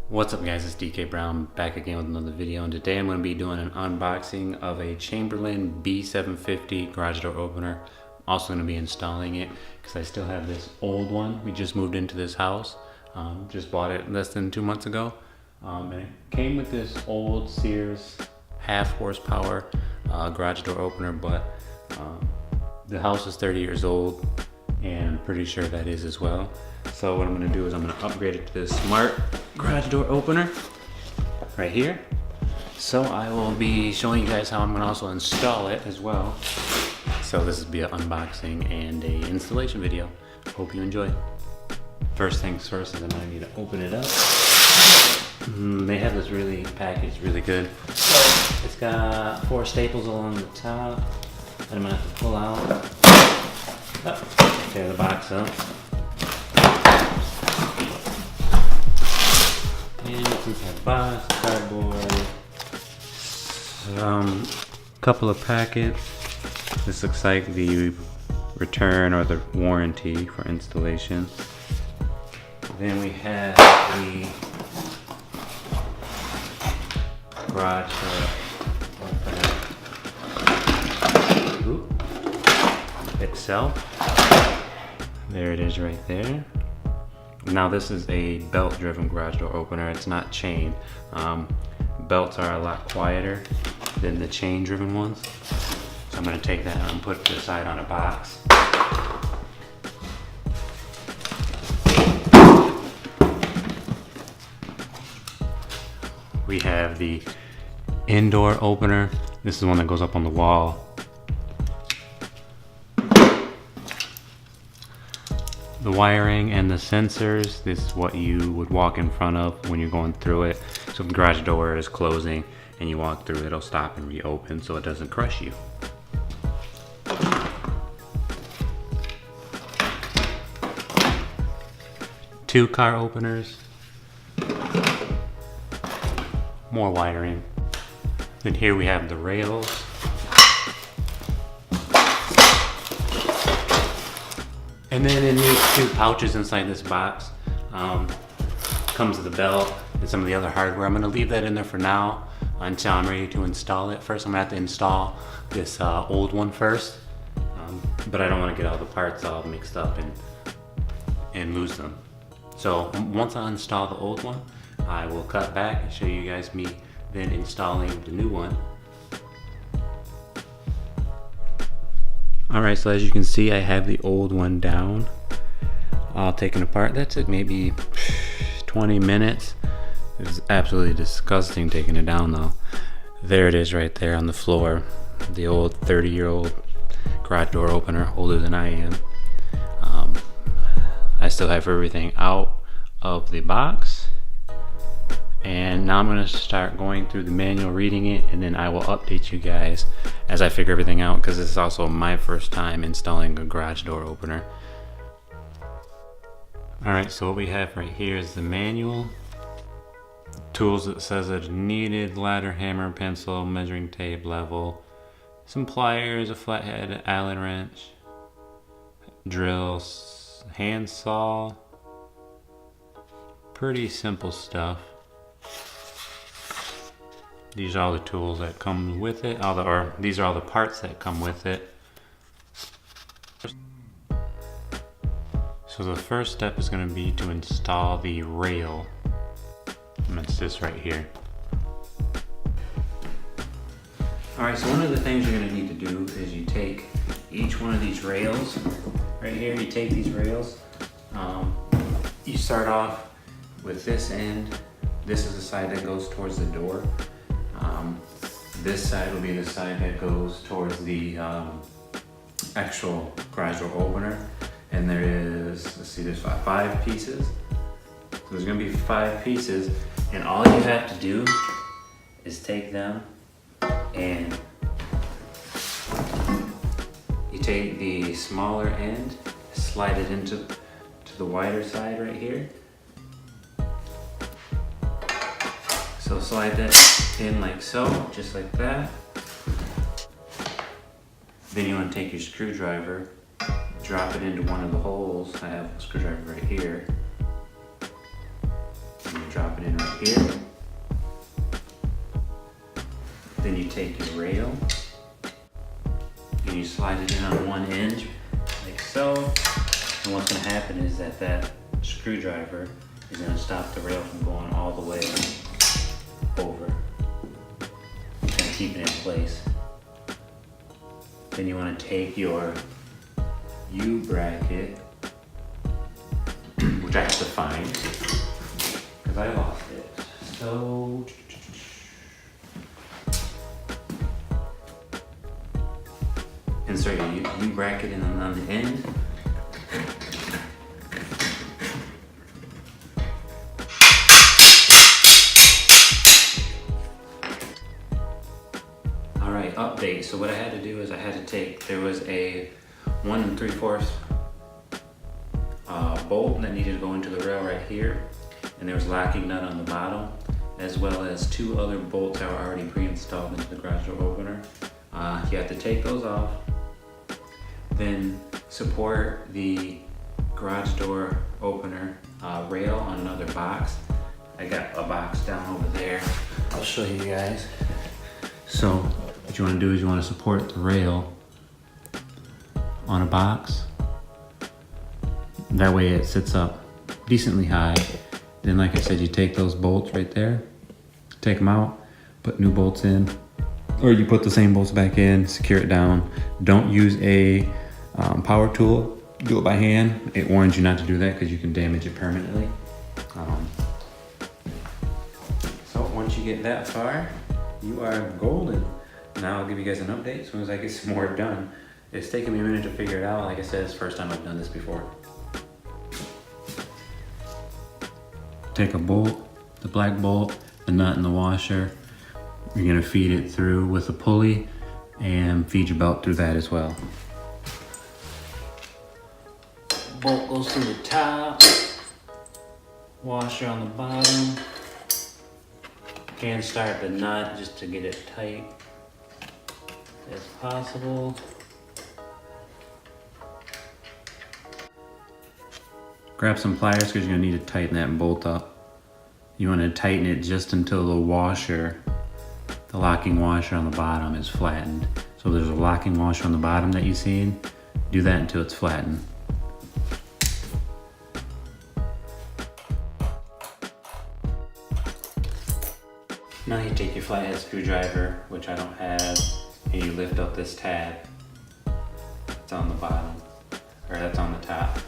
What's up guys, it's DK Brown back again with another video, and today I'm going to be doing an unboxing of a Chamberlain B750 garage door opener. I'm also going to be installing it because I still have this old one. We just moved into this house, just bought it less than 2 months ago, and it came with this old Sears half horsepower garage door opener, but the house is 30 years old and I'm pretty sure that is as well. So what I'm going to do is I'm going to upgrade it to this smart garage door opener right here. So I will be showing you guys how I'm going to also install it as well. So this will be an unboxing and a installation video. Hope you enjoy. First things first is I'm going to need to open it up. They have this really packaged really good. So it's got 4 staples along the top that I'm going to have to pull out. Tear the box up. And it's got box, cardboard, couple of packets. This looks like the return or the warranty for installation. Then we have the garage itself. There it is right there. Now this is a belt driven garage door opener. It's not chain. Belts are a lot quieter than the chain driven ones. So I'm going to take that and put it to the side on a box. We have the indoor opener. This is the one that goes up on the wall. The wiring and the sensors, this is what you would walk in front of when you're going through it. So if the garage door is closing and you walk through, it'll stop and reopen so it doesn't crush you. Two car openers. More wiring. Then here we have the rails. And then in these 2 pouches inside this box comes the belt and some of the other hardware. I'm going to leave that in there for now until I'm ready to install it. First I'm going to have to install this old one first, but I don't want to get all the parts all mixed up and lose them. So once I install the old one, I will cut back and show you guys me then installing the new one. Alright, so as you can see, I have the old one down, all taken apart. That took maybe 20 minutes. It was absolutely disgusting taking it down though. There it is right there on the floor. The old 30-year-old garage door opener, older than I am. I still have everything out of the box. And now I'm going to start going through the manual, reading it, and then I will update you guys as I figure everything out, because this is also my first time installing a garage door opener. Alright, so what we have right here is the manual. Tools, it says it's needed: ladder, hammer, pencil, measuring tape, level, some pliers, a flathead, Allen wrench, drills, hand saw. Pretty simple stuff. These are all the tools that come with it, these are all the parts that come with it. So the first step is going to be to install the rail, and that's this right here. Alright, so one of the things you're going to need to do is you take each one of these rails, right here, you take these rails, you start off with this end. This is the side that goes towards the door. This side will be the side that goes towards the actual garage door opener. And there is, let's see, there's 5 pieces. So there's gonna be 5 pieces, and all you have to do is take them and you take the smaller end, slide it into the wider side right here. So slide that in like so, just like that. Then you want to take your screwdriver, drop it into one of the holes. I have a screwdriver right here. drop it in right here. Then you take your rail and you slide it in on one end, like so. And what's gonna happen is that screwdriver is gonna stop the rail from going all the way over. It's gonna keep it in place. Then you wanna take your U-bracket, which I have to find, because I lost it. So, insert your U-bracket in on the end. Alright, update. So what I had to do is there was a 1 3/4 bolt that needed to go into the rail right here, and there was a locking nut on the bottom, as well as 2 other bolts that were already pre-installed into the garage door opener. You have to take those off, then support the garage door opener rail on another box. I got a box down over there. I'll show you guys. So what you want to do is you want to support the rail on a box. That way it sits up decently high. Then like I said, you take those bolts right there, take them out, put new bolts in, or you put the same bolts back in, secure it down. Don't use a power tool, do it by hand. It warns you not to do that because you can damage it permanently. So once you get that far, you are golden. Now I'll give you guys an update as soon as I get some more done. It's taken me a minute to figure it out. Like I said, it's the first time I've done this before. Take a bolt, the black bolt, the nut and the washer. You're gonna feed it through with a pulley and feed your belt through that as well. Bolt goes through the top, washer on the bottom. Hand start the nut just to get it tight as possible. Grab some pliers because you're gonna need to tighten that bolt up. You want to tighten it just until the washer, the locking washer on the bottom is flattened. So there's a locking washer on the bottom that you've seen. Do that until it's flattened. Now you take your flathead screwdriver, which I don't have, and you lift up this tab. It's on the bottom, or that's on the top.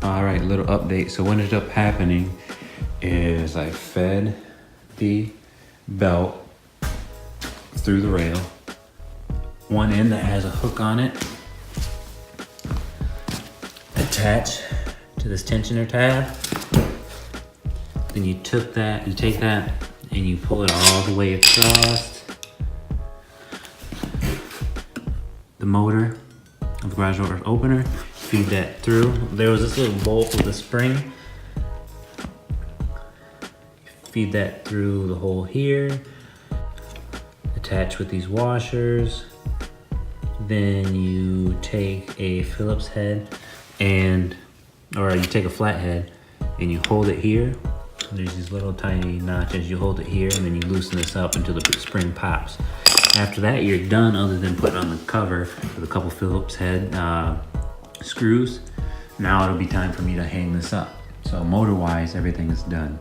All right, little update. So what ended up happening is I fed the belt through the rail. One end that has a hook on it attached to this tensioner tab. Then you take that and you pull it all the way across the motor of the garage door opener. Feed that through. There was this little bolt with a spring. Feed that through the hole here. Attach with these washers. Then you take a Phillips head or you take a flathead and you hold it here. There's these little tiny notches. You hold it here and then you loosen this up until the spring pops. After that, you're done other than putting on the cover with a couple Phillips head screws. Now it'll be time for me to hang this up. So motor-wise, everything is done.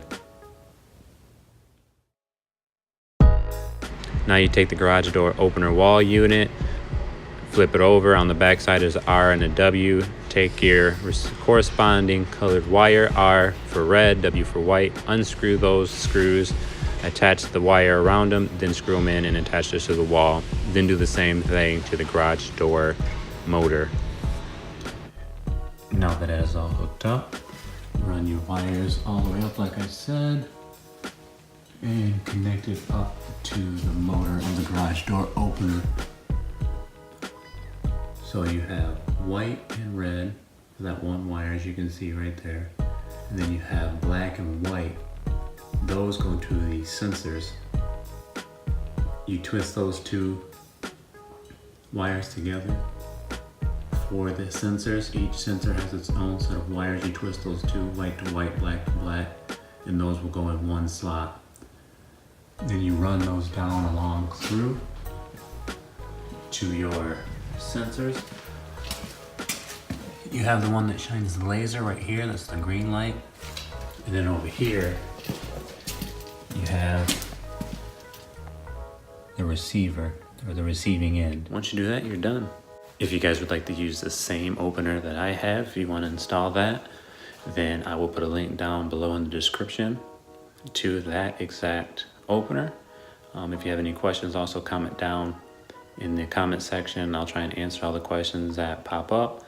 Now you take the garage door opener wall unit, flip it over. On the back side is a R and a W. Take your corresponding colored wire, R for red, W for white. Unscrew those screws, attach the wire around them, then screw them in and attach this to the wall. Then do the same thing to the garage door motor. Now that it is all hooked up, run your wires all the way up like I said. and connect it up to the motor of the garage door opener. So you have white and red for that one wire, as you can see right there. And then you have black and white. Those go to the sensors. You twist those two wires together for the sensors. Each sensor has its own set of wires. You twist those two, white to white, black to black, and those will go in one slot. Then you run those down along through to your sensors. You have the one that shines the laser right here, that's the green light. And then over here, you have the receiver, or the receiving end. Once you do that, you're done. If you guys would like to use the same opener that I have, if you want to install that, then I will put a link down below in the description to that exact opener. If you have any questions, also comment down in the comment section. I'll try and answer all the questions that pop up.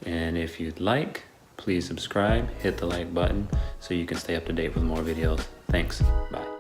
And if you'd like, please subscribe, hit the like button so you can stay up to date with more videos. Thanks. Bye.